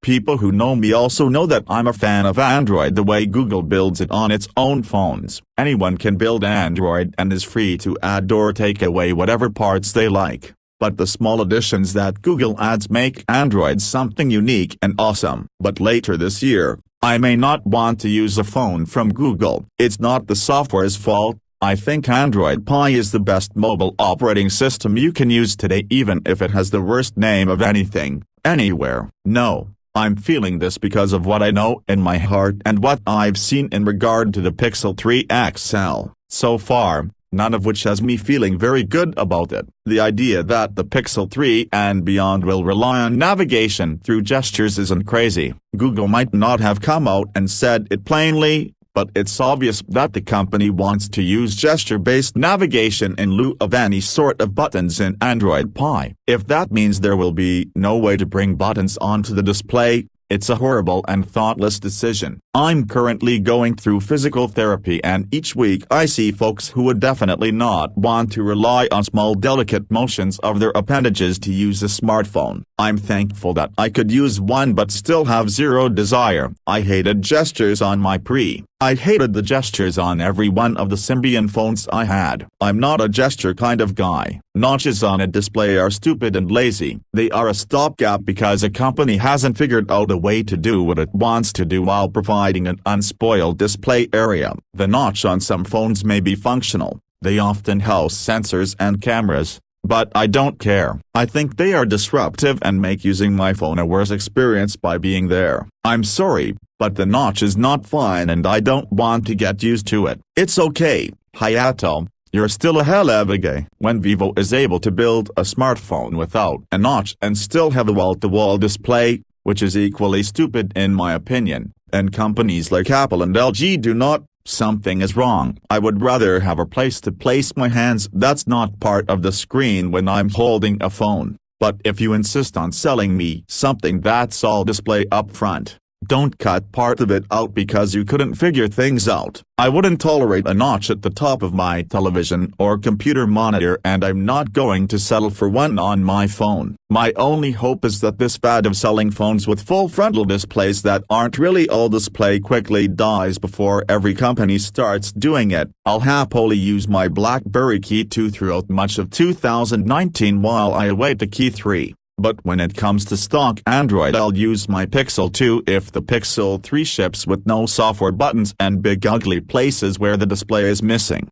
People who know me also know that I'm a fan of Android the way Google builds it on its own phones. Anyone can build Android and is free to add or take away whatever parts they like. But the small additions that Google adds make Android something unique and awesome. But later this year, I may not want to use a phone from Google. It's not the software's fault. I think Android Pie is the best mobile operating system you can use today, even if it has the worst name of anything, anywhere. No, I'm feeling this because of what I know in my heart and what I've seen in regard to the Pixel 3 XL. So far, none of which has me feeling very good about it. The idea that the Pixel 3 and beyond will rely on navigation through gestures isn't crazy. Google might not have come out and said it plainly, but it's obvious that the company wants to use gesture-based navigation in lieu of any sort of buttons in Android Pie. If that means there will be no way to bring buttons onto the display, it's a horrible and thoughtless decision. I'm currently going through physical therapy, and each week I see folks who would definitely not want to rely on small delicate motions of their appendages to use a smartphone. I'm thankful that I could use one but still have zero desire. I hated gestures on my I hated the gestures on every one of the Symbian phones I had. I'm not a gesture kind of guy. Notches on a display are stupid and lazy. They are a stopgap because a company hasn't figured out a way to do what it wants to do while providing an unspoiled display area. The notch on some phones may be functional. They often house sensors and cameras. But I don't care. I think they are disruptive and make using my phone a worse experience by being there. I'm sorry, but the notch is not fine and I don't want to get used to it. It's okay, Hayato, you're still a hell of a guy. When Vivo is able to build a smartphone without a notch and still have a wall-to-wall display, which is equally stupid in my opinion, and companies like Apple and LG do not, something is wrong. I would rather have a place to place my hands that's not part of the screen when I'm holding a phone. But if you insist on selling me something that's all display up front, don't cut part of it out because you couldn't figure things out. I wouldn't tolerate a notch at the top of my television or computer monitor, and I'm not going to settle for one on my phone. My only hope is that this fad of selling phones with full frontal displays that aren't really all display quickly dies before every company starts doing it. I'll happily use my BlackBerry Key 2 throughout much of 2019 while I await the Key 3. But when it comes to stock Android, I'll use my Pixel 2 if the Pixel 3 ships with no software buttons and big ugly places where the display is missing.